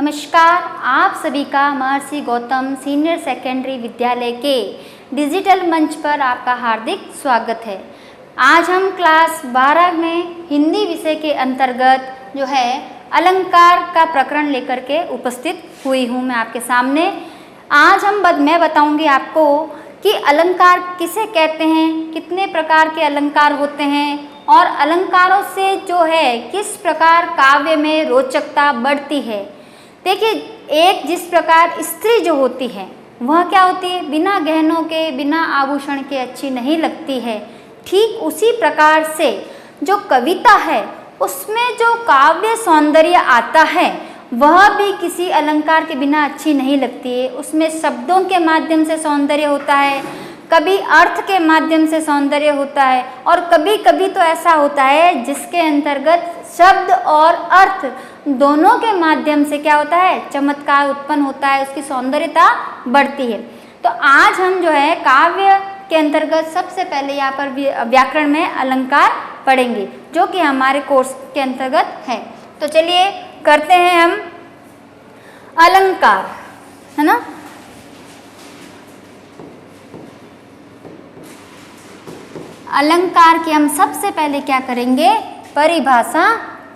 नमस्कार, आप सभी का महर्षि गौतम सीनियर सेकेंडरी विद्यालय के डिजिटल मंच पर आपका हार्दिक स्वागत है। आज हम क्लास 12 में हिंदी विषय के अंतर्गत जो है अलंकार का प्रकरण लेकर के उपस्थित हुई हूँ मैं आपके सामने। आज मैं बताऊँगी आपको कि अलंकार किसे कहते हैं, कितने प्रकार के अलंकार होते हैं और अलंकारों से जो है किस प्रकार काव्य में रोचकता बढ़ती है। देखिए, एक जिस प्रकार स्त्री जो होती है वह क्या होती है, बिना गहनों के बिना आभूषण के अच्छी नहीं लगती है। ठीक उसी प्रकार से जो कविता है उसमें जो काव्य सौंदर्य आता है वह भी किसी अलंकार के बिना अच्छी नहीं लगती है। उसमें शब्दों के माध्यम से सौंदर्य होता है, कभी अर्थ के माध्यम से सौंदर्य होता है और कभी कभी तो ऐसा होता है जिसके अंतर्गत शब्द और अर्थ दोनों के माध्यम से क्या होता है, चमत्कार उत्पन्न होता है, उसकी सौंदर्यता बढ़ती है। तो आज हम जो है काव्य के अंतर्गत सबसे पहले यहाँ पर व्याकरण में अलंकार पढ़ेंगे जो कि हमारे कोर्स के अंतर्गत है। तो चलिए करते हैं हम अलंकार, है ना। अलंकार की हम सबसे पहले क्या करेंगे, परिभाषा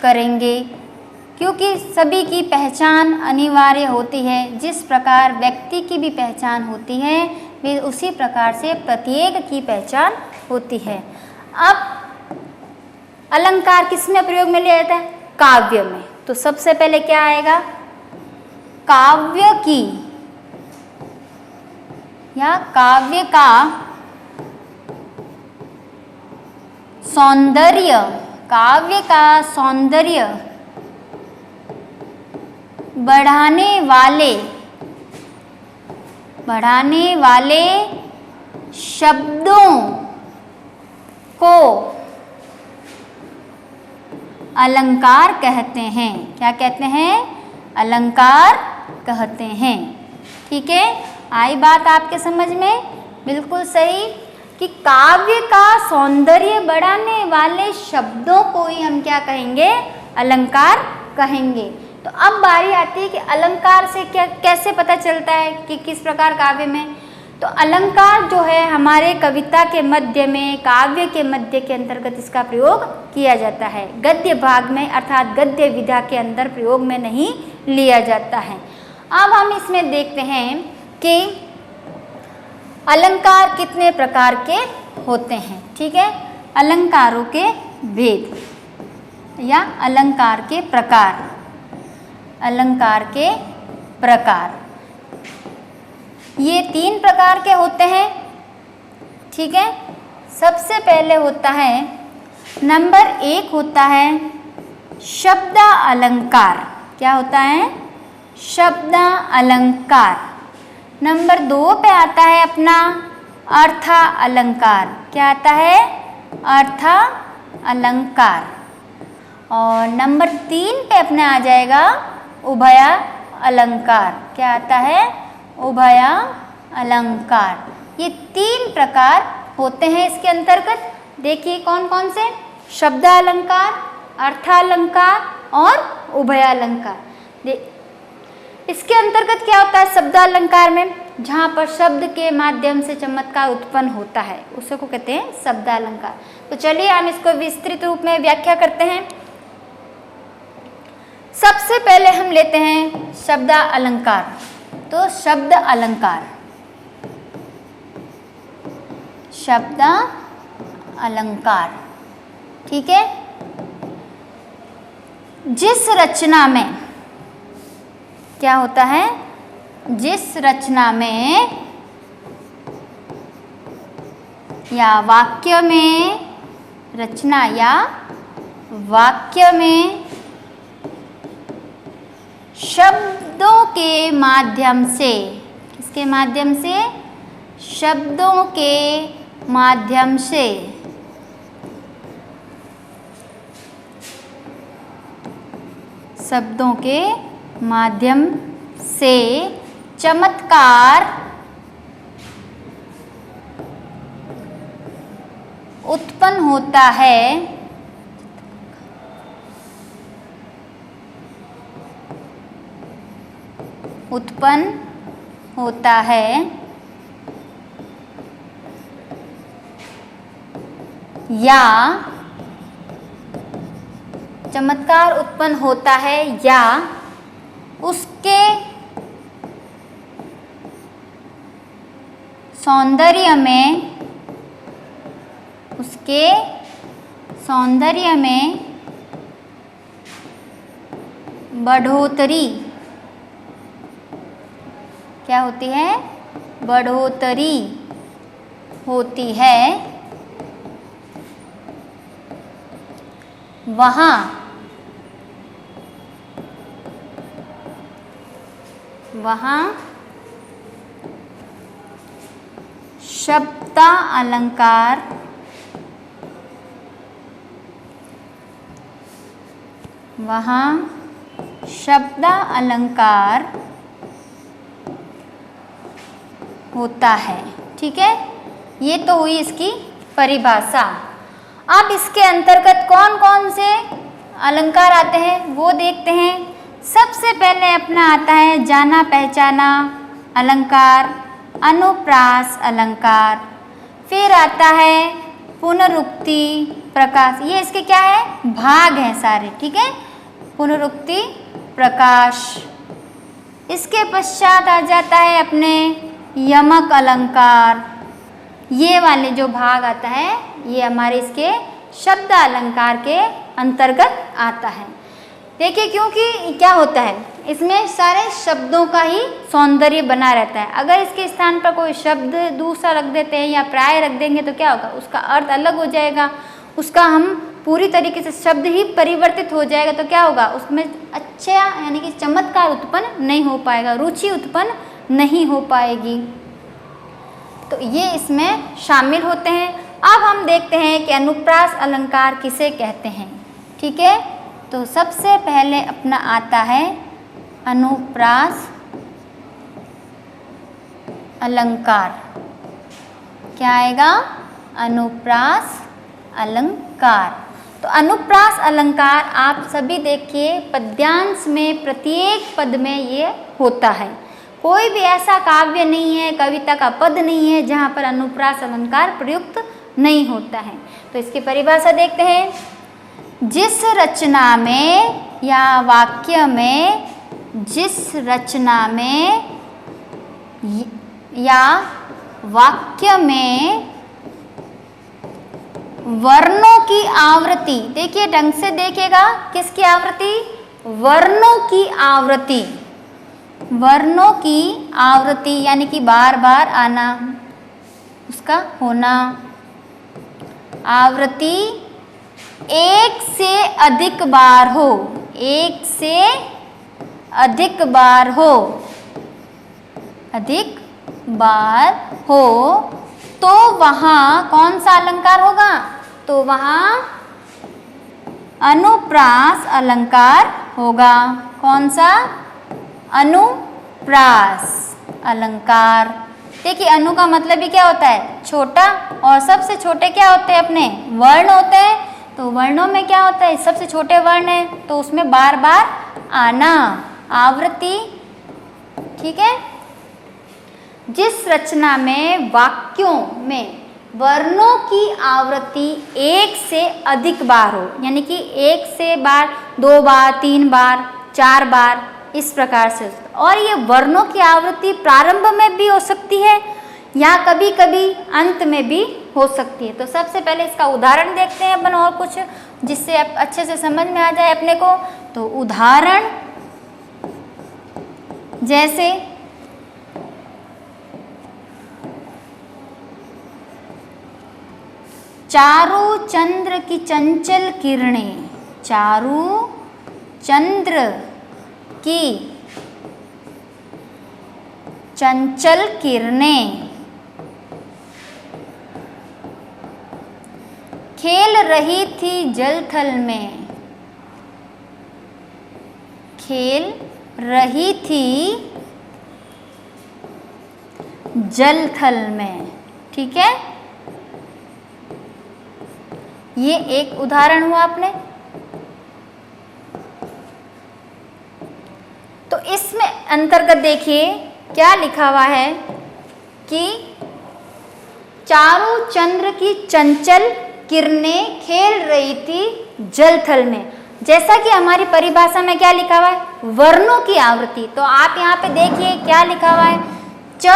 करेंगे, क्योंकि सभी की पहचान अनिवार्य होती है। जिस प्रकार व्यक्ति की भी पहचान होती है वे उसी प्रकार से प्रत्येक की पहचान होती है। अब अलंकार किसमें प्रयोग में लिया जाता है, काव्य में। तो सबसे पहले क्या आएगा, काव्य की या काव्य का सौंदर्य, काव्य का सौंदर्य बढ़ाने वाले शब्दों को अलंकार कहते हैं। क्या कहते हैं, अलंकार कहते हैं। ठीक है, आई बात आपके समझ में, बिल्कुल सही कि काव्य का सौंदर्य बढ़ाने वाले शब्दों को ही हम क्या कहेंगे, अलंकार कहेंगे। तो अब बारी आती है कि अलंकार से क्या कैसे पता चलता है कि किस प्रकार काव्य में। तो अलंकार जो है हमारे कविता के मध्य में, काव्य के मध्य के अंतर्गत इसका प्रयोग किया जाता है। गद्य भाग में अर्थात गद्य विधा के अंदर प्रयोग में नहीं लिया जाता है। अब हम इसमें देखते हैं कि अलंकार कितने प्रकार के होते हैं। ठीक है, अलंकारों के भेद या अलंकार के प्रकार। अलंकार के प्रकार ये 3 प्रकार के होते हैं। ठीक है, सबसे पहले होता है नंबर 1 होता है शब्द अलंकार। क्या होता है, शब्द अलंकार। नंबर 2 पे आता है अपना अर्थ अलंकार। क्या आता है, अर्थ अलंकार। और नंबर 3 पे अपने आ जाएगा उभय अलंकार। क्या आता है, उभय अलंकार। ये 3 प्रकार होते हैं इसके अंतर्गत। देखिए कौन कौन से, शब्द अलंकार, अर्थ अलंकार और उभय अलंकार। इसके अंतर्गत क्या होता है, शब्द अलंकार में जहाँ पर शब्द के माध्यम से चमत्कार उत्पन्न होता है उसे को कहते हैं शब्द अलंकार। तो चलिए हम इसको विस्तृत रूप में व्याख्या करते हैं। सबसे पहले हम लेते हैं शब्द अलंकार। तो शब्द अलंकार, शब्द अलंकार, ठीक है, जिस रचना में क्या होता है, जिस रचना में या वाक्य में, रचना या वाक्य में शब्दों के माध्यम से, किसके माध्यम से, शब्दों के माध्यम से शब्दों के माध्यम से चमत्कार उत्पन्न होता है। उत्पन्न होता है या चमत्कार उत्पन्न होता है या उसके सौंदर्य में बढ़ोतरी क्या होती है? बढ़ोतरी होती है, वहाँ शब्दालंकार होता है। ठीक है, ये तो हुई इसकी परिभाषा। अब इसके अंतर्गत कौन कौन से अलंकार आते हैं वो देखते हैं। सबसे पहले अपना आता है जाना पहचाना अलंकार, अनुप्रास अलंकार, फिर आता है पुनरुक्ति प्रकाश। ये इसके क्या है? भाग हैं सारे। ठीक है, पुनरुक्ति प्रकाश। इसके पश्चात आ जाता है अपने यमक अलंकार। ये वाले जो भाग आता है ये हमारे इसके शब्द अलंकार के अंतर्गत आता है। देखिए, क्योंकि क्या होता है इसमें सारे शब्दों का ही सौंदर्य बना रहता है। अगर इसके स्थान पर कोई शब्द दूसरा रख देते हैं या प्राय रख देंगे तो क्या होगा? उसका अर्थ अलग हो जाएगा, उसका हम पूरी तरीके से शब्द ही परिवर्तित हो जाएगा। तो क्या होगा? उसमें अच्छा यानी कि चमत्कार उत्पन्न नहीं हो पाएगा, रुचि उत्पन्न नहीं हो पाएगी। तो ये इसमें शामिल होते हैं। अब हम देखते हैं कि अनुप्रास अलंकार किसे कहते हैं। ठीक है, तो सबसे पहले अपना आता है अनुप्रास अलंकार। क्या आएगा? अनुप्रास अलंकार। तो अनुप्रास अलंकार आप सभी देखिए पद्यांश में प्रत्येक पद में ये होता है। कोई भी ऐसा काव्य नहीं है, कविता का पद नहीं है जहाँ पर अनुप्रास अलंकार प्रयुक्त नहीं होता है। तो इसकी परिभाषा देखते हैं। जिस रचना में या वाक्य में, जिस रचना में या वाक्य में वर्णों की आवृत्ति, देखिए ढंग से देखिएगा, किसकी आवृत्ति? वर्णों की आवृत्ति। वर्णों की आवृत्ति यानी कि बार बार आना, उसका होना। आवृत्ति एक से अधिक बार हो, एक से अधिक बार हो, अधिक बार हो तो वहाँ कौन सा अलंकार होगा? तो वहाँ अनुप्रास अलंकार होगा। कौन सा? अनुप्रास अलंकार। देखिए, अनु का मतलब भी क्या होता है? छोटा। और सबसे छोटे क्या होते हैं? अपने वर्ण होते हैं। तो वर्णों में क्या होता है? सबसे छोटे वर्ण है तो उसमें बार बार आना, आवृत्ति। ठीक है, जिस रचना में वाक्यों में वर्णों की आवृत्ति एक से अधिक बार हो, यानी कि एक से बार, 2 बार, 3 बार, 4 बार, इस प्रकार से। और ये वर्णों की आवृत्ति प्रारंभ में भी हो सकती है या कभी कभी अंत में भी हो सकती है। तो सबसे पहले इसका उदाहरण देखते हैं अपन, और कुछ जिससे अच्छे से समझ में आ जाए अपने को। तो उदाहरण जैसे चारु चंद्र की चंचल किरणें, चारु चंद्र की चंचल किरणें खेल रही थी जलथल में, खेल रही थी जलथल में। ठीक है, ये एक उदाहरण हुआ अपने। तो इसमें अंतर्गत देखिए क्या लिखा हुआ है कि चारों चंद्र की चंचल किरणें खेल रही थी जल थल में। जैसा कि हमारी परिभाषा में क्या लिखा हुआ है, वर्णों की आवृत्ति। तो आप यहाँ पे देखिए क्या लिखा हुआ है, च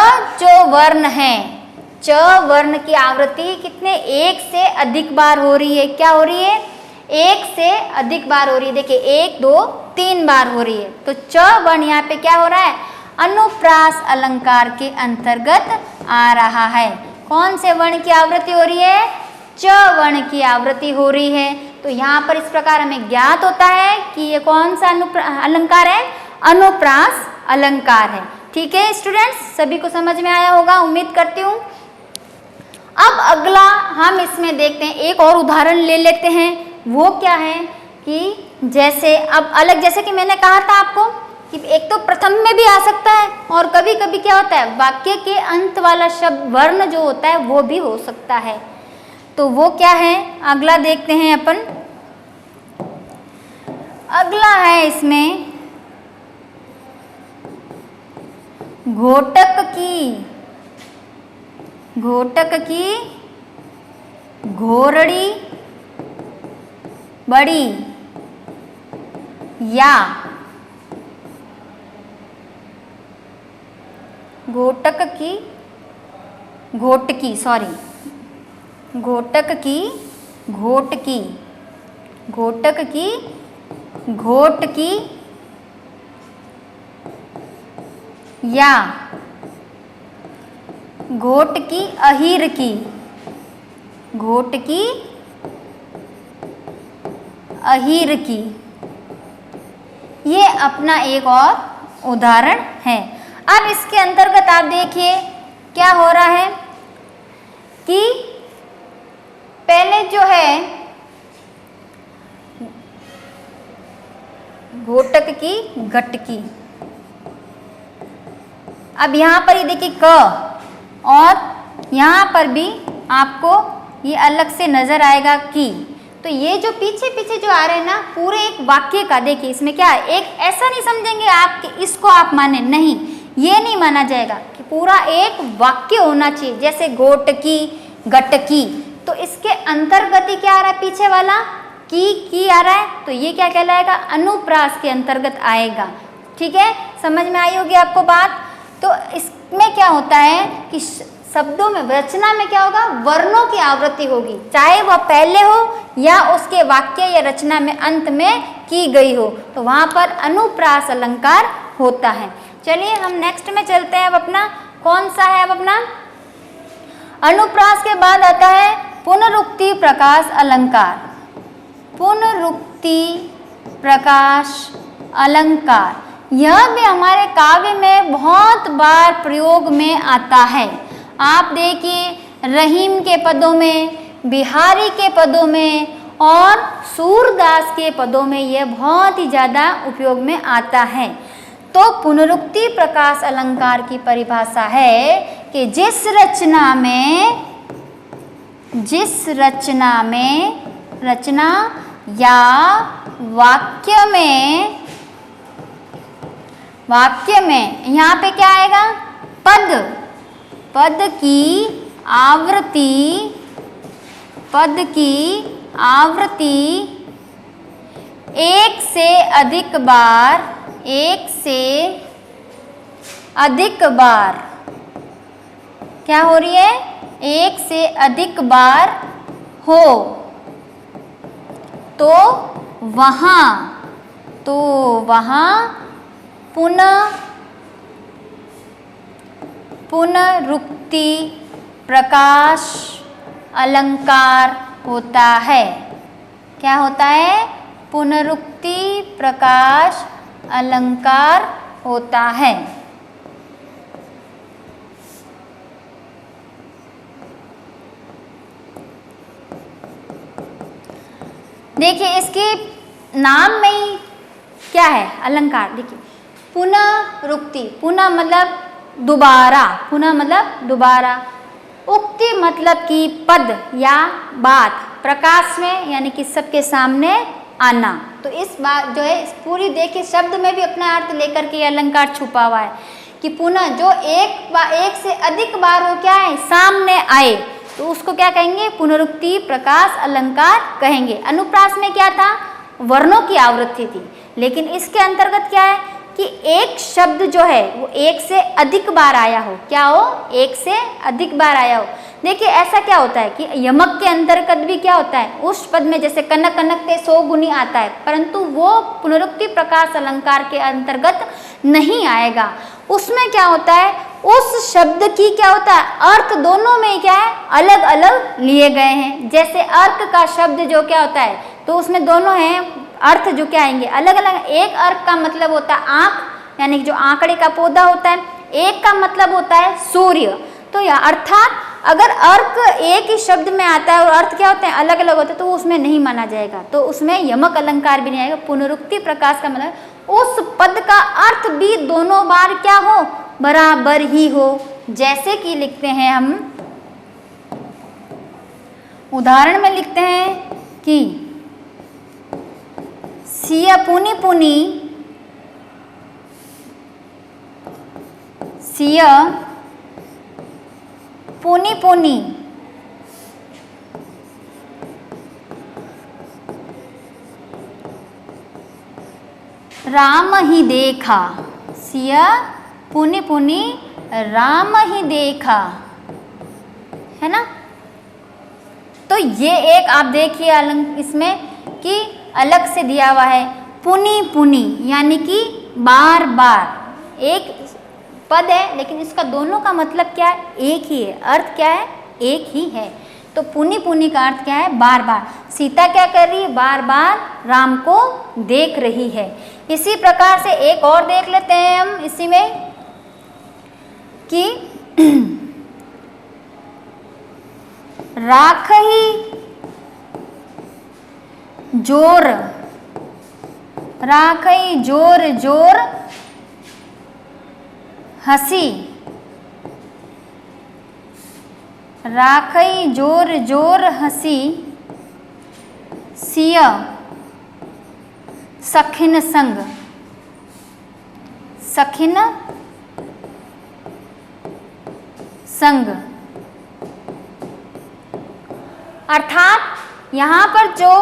जो वर्ण है, च वर्ण की आवृत्ति कितने, एक से अधिक बार हो रही है। क्या हो रही है, एक से अधिक बार हो रही है। देखिए 1 2 3 बार हो रही है। तो च वर्ण यहाँ पे क्या हो रहा है, अनुप्रास अलंकार के अंतर्गत आ रहा है। कौन से वर्ण की आवृत्ति हो रही है, च वर्ण की आवृत्ति हो रही है। तो यहाँ पर इस प्रकार हमें ज्ञात होता है कि ये कौन सा अलंकार है, अनुप्रास अलंकार है। ठीक है स्टूडेंट्स, सभी को समझ में आया होगा उम्मीद करती हूँ। अब अगला हम इसमें देखते हैं, एक और उदाहरण ले लेते हैं। वो क्या है कि जैसे अब अलग, जैसे कि मैंने कहा था आपको कि एक तो प्रथम में भी आ सकता है और कभी कभी क्या होता है, वाक्य के अंत वाला शब्द वर्ण जो होता है वो भी हो सकता है। तो वो क्या है, अगला देखते हैं अपन। अगला है इसमें घोटक की घोरड़ी बड़ी या घोटक की घोटकी या घोटकी अहीर की, घोटकी अहीर की, ये अपना एक और उदाहरण है। अब इसके अंतर्गत आप देखिए क्या हो रहा है कि पहले जो है घोटक की गटकी, अब यहाँ पर ये देखिए क, और यहाँ पर भी आपको ये अलग से नजर आएगा की। तो ये जो पीछे पीछे जो आ रहे हैं ना, पूरे एक वाक्य का देखिए इसमें क्या है, एक ऐसा नहीं समझेंगे आप कि इसको आप माने, नहीं, ये नहीं माना जाएगा कि पूरा एक वाक्य होना चाहिए। जैसे घोटकी गटकी, तो इसके अंतर्गत ही क्या आ रहा है, पीछे वाला की आ रहा है, तो ये क्या कहलाएगा, अनुप्रास के अंतर्गत आएगा। ठीक है, समझ में आई होगी आपको बात। तो इसमें क्या होता है कि शब्दों में, रचना में क्या होगा, वर्णों की आवृत्ति होगी, चाहे वह पहले हो या उसके वाक्य या रचना में अंत में की गई हो, तो वहां पर अनुप्रास अलंकार होता है। चलिए हम नेक्स्ट में चलते हैं। अब अपना कौन सा है, अब अपना अनुप्रास के बाद आता है पुनरुक्ति प्रकाश अलंकार। पुनरुक्ति प्रकाश अलंकार, यह भी हमारे काव्य में बहुत बार प्रयोग में आता है। आप देखिए रहीम के पदों में, बिहारी के पदों में और सूरदास के पदों में यह बहुत ही ज़्यादा उपयोग में आता है। तो पुनरुक्ति प्रकाश अलंकार की परिभाषा है कि जिस रचना या वाक्य में यहाँ पे क्या आएगा, पद की आवृत्ति एक से अधिक बार क्या हो रही है, एक से अधिक बार हो, तो वहाँ पुनरुक्ति प्रकाश अलंकार होता है। क्या होता है, पुनरुक्ति प्रकाश अलंकार होता है। देखिए इसके नाम में ही क्या है, अलंकार। देखिए पुनरुक्ति, पुनः मतलब दोबारा, उक्ति मतलब कि पद या बात, प्रकाश में यानी कि सबके सामने आना। तो इस बात जो है इस पूरी देखिए शब्द में भी अपना अर्थ लेकर के ये अलंकार छुपा हुआ है कि पुनः जो एक से अधिक बार वो क्या है सामने आए तो उसको क्या कहेंगे, पुनरुक्ति प्रकाश अलंकार कहेंगे। अनुप्रास में क्या था, वर्णों की आवृत्ति थी, लेकिन इसके अंतर्गत क्या है कि एक शब्द जो है वो एक से अधिक बार आया हो, क्या हो, एक से अधिक बार आया हो। देखिए ऐसा क्या होता है कि यमक के अंतर्गत भी क्या होता है, उस पद में जैसे कनक कनक ते 100 गुनी आता है, परंतु वो पुनरुक्ति प्रकाश अलंकार के अंतर्गत नहीं आएगा। उसमें क्या होता है, उस शब्द की क्या होता है, अर्थ दोनों में क्या है अलग अलग लिए गए हैं। जैसे अर्क का शब्द जो क्या होता है, तो उसमें दोनों हैं अर्थ जो क्या आएंगे अलग अलग। एक अर्क का मतलब होता है आंख, यानी जो आंकड़े का पौधा होता है, एक का मतलब होता है सूर्य। तो यह अर्थात अगर अर्क एक ही शब्द में आता है और अर्थ क्या होते हैं अलग अलग होते हैं, तो उसमें नहीं माना जाएगा, तो उसमें यमक अलंकार भी नहीं आएगा। पुनरुक्ति प्रकाश का मतलब उस पद का अर्थ भी दोनों बार क्या हो, बराबर ही हो। जैसे कि लिखते हैं हम उदाहरण में लिखते हैं कि सिया पुनी पुनी, सिया पुनी पुनी राम ही देखा, सिया पुनि पुनि राम ही देखा, है ना। तो ये एक आप देखिए इसमें कि अलग से दिया हुआ है पुनि पुनि, यानी कि बार बार एक पद है, लेकिन इसका दोनों का मतलब क्या है, एक ही है, अर्थ क्या है, एक ही है। तो पुनि पुनि का अर्थ क्या है, बार बार। सीता क्या कर रही है, बार बार राम को देख रही है। इसी प्रकार से एक और देख लेते हैं हम इसी में कि राख ही जोर, राख ही जोर जोर हंसी, राखई जोर जोर हंसी, सिया सखिन संग, सखिन संग। अर्थात यहाँ पर जो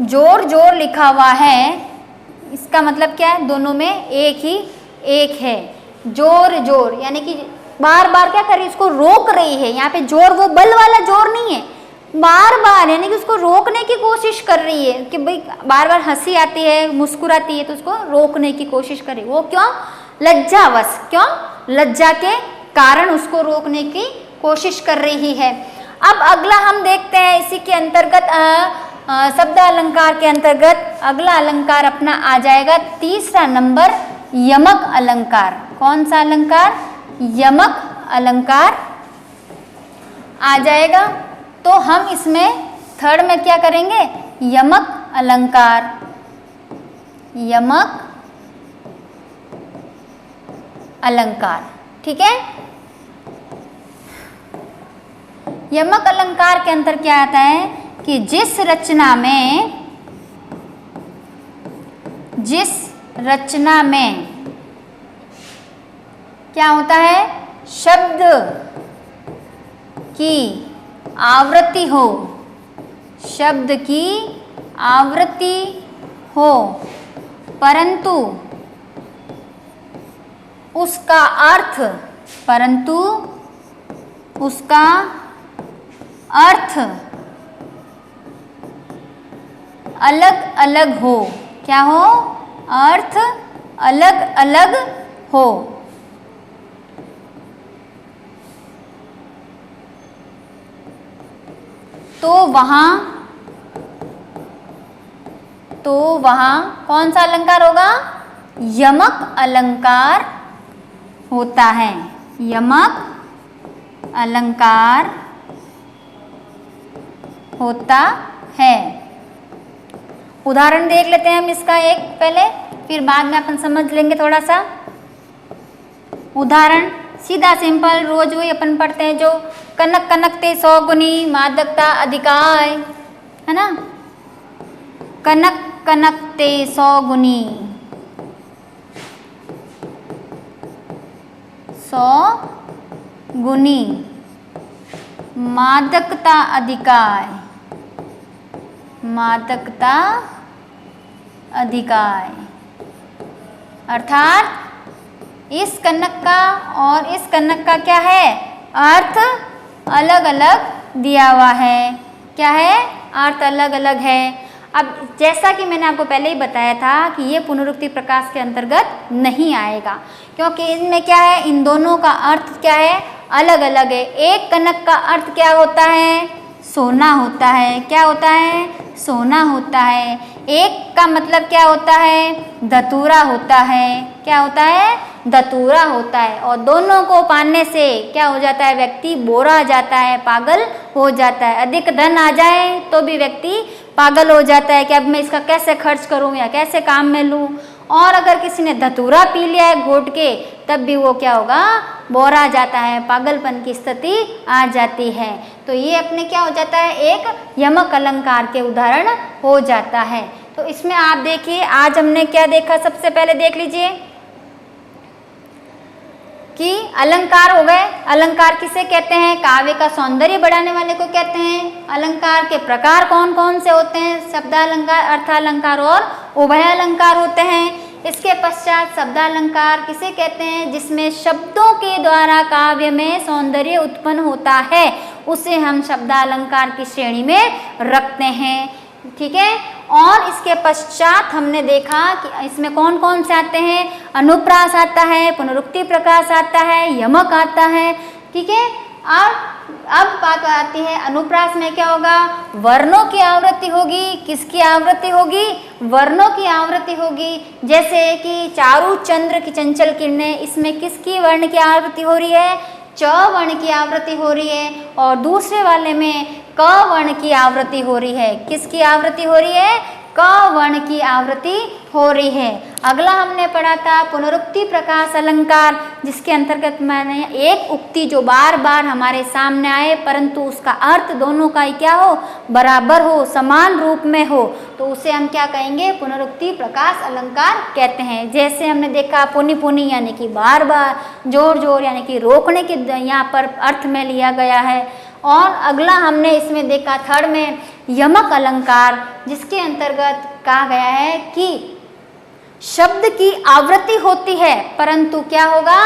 जोर जोर लिखा हुआ है इसका मतलब क्या है, दोनों में एक ही एक है। जोर जोर यानी कि बार बार क्या कर रही है, उसको रोक रही है। यहाँ पे जोर वो बल वाला जोर नहीं है, बार बार यानी कि उसको रोकने की कोशिश कर रही है कि भाई बार बार हंसी आती है, मुस्कुराती है, तो उसको रोकने की कोशिश कर रही है। वो क्यों, लज्जावश, क्यों, लज्जा के कारण उसको रोकने की कोशिश कर रही है। अब अगला हम देखते हैं इसी के अंतर्गत शब्द अलंकार के अंतर्गत अगला अलंकार अपना आ जाएगा तीसरा नंबर, यमक अलंकार। कौन सा अलंकार, यमक अलंकार आ जाएगा। तो हम इसमें थर्ड में क्या करेंगे, यमक अलंकार, यमक अलंकार, ठीक है। यमक अलंकार के अंतर क्या आता है कि जिस रचना में क्या होता है, शब्द की आवृत्ति हो, शब्द की आवृत्ति हो, परंतु उसका अर्थ, परंतु उसका अर्थ अलग अलग हो, क्या हो, अर्थ अलग अलग हो। तो वहाँ कौन सा अलंकार होगा, यमक अलंकार होता है, यमक अलंकार होता है। उदाहरण देख लेते हैं हम इसका एक पहले, फिर बाद में अपन समझ लेंगे थोड़ा सा। उदाहरण सीधा सिंपल रोज वही अपन पढ़ते हैं, जो कनक कनक ते 100 गुनी मादकता अधिकाय, है ना। कनक कनकते 100 गुनी, 100 गुनी मादकता अधिकाय, मादकता अधिकाय, अर्थात इस कनक का और इस कनक का क्या है, अर्थ अलग अलग दिया हुआ है। क्या है, अर्थ अलग अलग है। अब जैसा कि मैंने आपको पहले ही बताया था कि ये पुनरुक्ति प्रकाश के अंतर्गत नहीं आएगा, क्योंकि इनमें क्या है, इन दोनों का अर्थ क्या है, अलग अलग है। एक कनक का अर्थ क्या होता है, सोना होता है। क्या होता है, सोना होता है। एक का मतलब क्या होता है, धतूरा होता है। क्या होता है, धतूरा होता है। और दोनों को पाने से क्या हो जाता है, व्यक्ति बोरा जाता है, पागल हो जाता है। अधिक धन आ जाए तो भी व्यक्ति पागल हो जाता है कि अब मैं इसका कैसे खर्च करूं या कैसे काम में लूं। और अगर किसी ने धतूरा पी लिया है घोट के, तब भी वो क्या होगा, बोरा जाता है, पागलपन की स्थिति आ जाती है। तो ये अपने क्या हो जाता है, एक यमक अलंकार के उदाहरण हो जाता है। तो इसमें आप देखिए, आज हमने क्या देखा, सबसे पहले देख लीजिए कि अलंकार हो गए। अलंकार किसे कहते हैं, काव्य का सौंदर्य बढ़ाने वाले को कहते हैं। अलंकार के प्रकार कौन कौन से होते हैं, शब्दालंकार, अर्थालंकार और उभयालंकार होते हैं। इसके पश्चात शब्दालंकार किसे कहते हैं, जिसमें शब्दों के द्वारा काव्य में सौंदर्य उत्पन्न होता है, उसे हम शब्दालंकार की श्रेणी में रखते हैं। ठीक है। और इसके पश्चात हमने देखा कि इसमें कौन कौन से आते हैं, अनुप्रास आता है, पुनरुक्ति प्रकाश आता है, यमक आता है। ठीक है। और अब बात आती है अनुप्रास में क्या होगा, वर्णों की आवृत्ति होगी। किसकी आवृत्ति होगी, वर्णों की आवृत्ति होगी। जैसे कि चारु चंद्र की चंचल किरणें, इसमें किसकी वर्ण की आवृत्ति हो रही है, च वर्ण की आवृत्ति हो रही है। और दूसरे वाले में क वर्ण की आवृत्ति हो रही है। किसकी आवृत्ति हो रही है, क वर्ण की आवृत्ति हो रही है। अगला हमने पढ़ा था पुनरुक्ति प्रकाश अलंकार, जिसके अंतर्गत मैंने एक उक्ति जो बार बार हमारे सामने आए परंतु उसका अर्थ दोनों का ही क्या हो, बराबर हो, समान रूप में हो, तो उसे हम क्या कहेंगे, पुनरुक्ति प्रकाश अलंकार कहते हैं। जैसे हमने देखा पुनि पुनि यानी कि बार बार, जोर जोर यानी कि रोकने के यहाँ पर अर्थ में लिया गया है। और अगला हमने इसमें देखा थर्ड में यमक अलंकार, जिसके अंतर्गत कहा गया है कि शब्द की आवृत्ति होती है परंतु क्या होगा,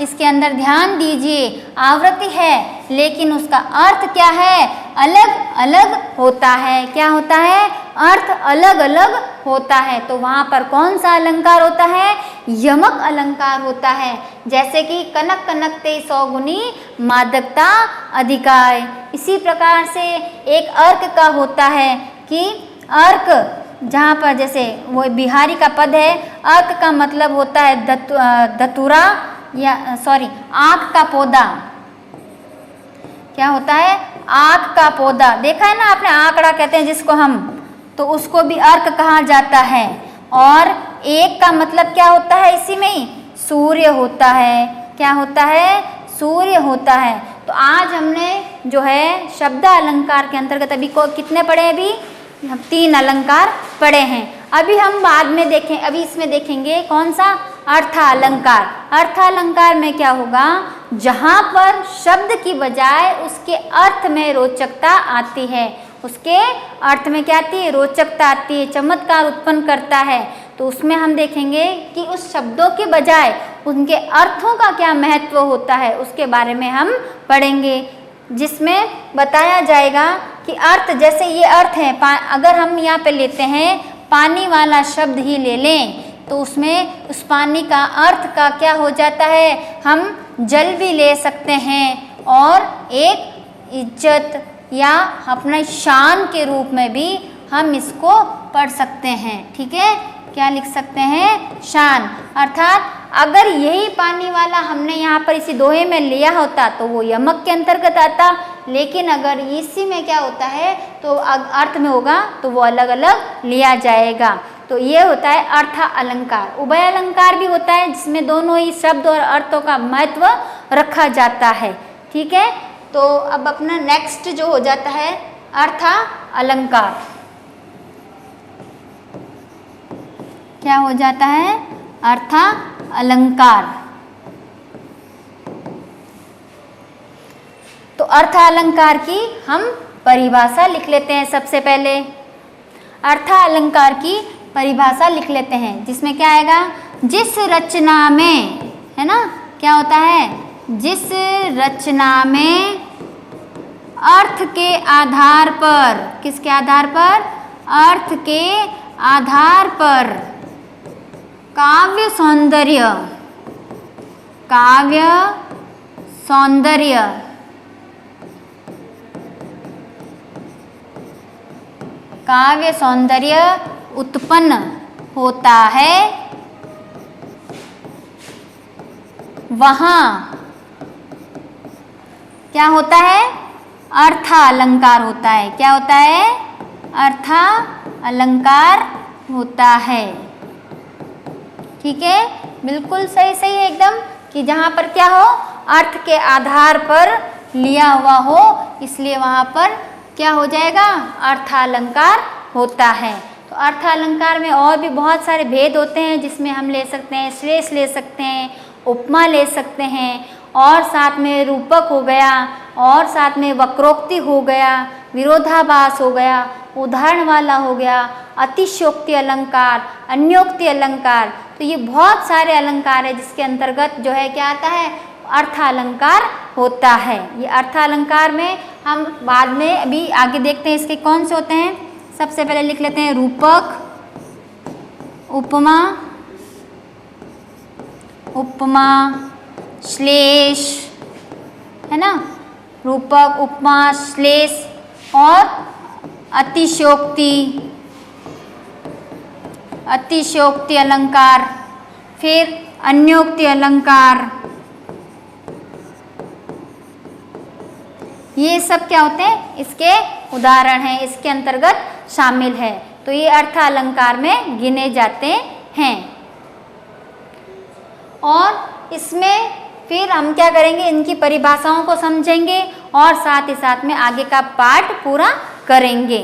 इसके अंदर ध्यान दीजिए, आवृत्ति है लेकिन उसका अर्थ क्या है, अलग अलग होता है। क्या होता है, अर्थ अलग अलग होता है। तो वहाँ पर कौन सा अलंकार होता है, यमक अलंकार होता है। जैसे कि कनक कनकते 100 गुनी मादकता अधिकाय। इसी प्रकार से एक अर्क का होता है कि अर्क, जहाँ पर जैसे वो बिहारी का पद है, अर्क का मतलब होता है धतूरा या आँख का पौधा। क्या होता है, आँख का पौधा। देखा है ना आपने, आंकड़ा कहते हैं जिसको हम, तो उसको भी अर्क कहा जाता है। और एक का मतलब क्या होता है, इसी में ही सूर्य होता है। क्या होता है, सूर्य होता है। तो आज हमने जो है शब्द अलंकार के अंतर्गत अभी को कितने पढ़े, अभी हम 3 अलंकार पढ़े हैं। अभी हम बाद में देखें, अभी इसमें देखेंगे कौन सा, अर्थालंकार। अर्थालंकार में क्या होगा, जहाँ पर शब्द की बजाय उसके अर्थ में रोचकता आती है। उसके अर्थ में क्या आती है, रोचकता आती है, चमत्कार उत्पन्न करता है। तो उसमें हम देखेंगे कि उस शब्दों के बजाय उनके अर्थों का क्या महत्व होता है, उसके बारे में हम पढ़ेंगे। जिसमें बताया जाएगा कि अर्थ, जैसे ये अर्थ है, अगर हम यहाँ पे लेते हैं पानी वाला शब्द ही ले लें तो उसमें उस पानी का अर्थ का क्या हो जाता है, हम जल भी ले सकते हैं और एक इज्जत या अपना शान के रूप में भी हम इसको पढ़ सकते हैं। ठीक है, क्या लिख सकते हैं, शान। अर्थात अगर यही पानी वाला हमने यहाँ पर इसी दोहे में लिया होता तो वो यमक के अंतर्गत आता, लेकिन अगर इसी में क्या होता है तो अर्थ में होगा तो वो अलग अलग लिया जाएगा। तो ये होता है अर्थ अलंकार। उभय अलंकार भी होता है जिसमें दोनों ही शब्द और अर्थों का महत्व रखा जाता है। ठीक है, तो अब अपना नेक्स्ट जो हो जाता है अर्थ अलंकार। क्या हो जाता है? अर्थ अलंकार। तो अर्थ अलंकार की हम परिभाषा लिख लेते हैं। सबसे पहले अर्थ अलंकार की परिभाषा लिख लेते हैं, जिसमें क्या आएगा? जिस रचना में, है ना, क्या होता है? जिस रचना में अर्थ के आधार पर, किसके आधार पर? अर्थ के आधार पर काव्य सौंदर्य, काव्य सौंदर्य, काव्य सौंदर्य उत्पन्न होता है, वहाँ क्या होता है? अर्थ अलंकार होता है। क्या होता है? अर्थ अलंकार होता है। ठीक है, बिल्कुल सही सही है एकदम, कि जहाँ पर क्या हो? अर्थ के आधार पर लिया हुआ हो, इसलिए वहाँ पर क्या हो जाएगा? अर्थ अलंकार होता है। तो अर्थ अलंकार में और भी बहुत सारे भेद होते हैं, जिसमें हम ले सकते हैं श्लेष ले सकते हैं, उपमा ले सकते हैं, और साथ में रूपक हो गया, और साथ में वक्रोक्ति हो गया, विरोधाभास हो गया, उदाहरण वाला हो गया, अतिशयोक्ति अलंकार, अन्योक्ति अलंकार। तो ये बहुत सारे अलंकार है, जिसके अंतर्गत जो है क्या आता है? अर्थ अलंकार होता है। ये अर्थ अलंकार में हम बाद में अभी आगे देखते हैं इसके कौन से होते हैं। सबसे पहले लिख लेते हैं रूपक, उपमा, उपमा, श्लेष, है ना, रूपक, उपमा, श्लेष और अतिशयोक्ति, अतिशयोक्ति अलंकार, फिर अन्योक्ति अलंकार। ये सब क्या होते हैं? इसके उदाहरण हैं, इसके अंतर्गत शामिल है। तो ये अर्थ अलंकार में गिने जाते हैं। और इसमें फिर हम क्या करेंगे? इनकी परिभाषाओं को समझेंगे और साथ ही साथ में आगे का पाठ पूरा करेंगे।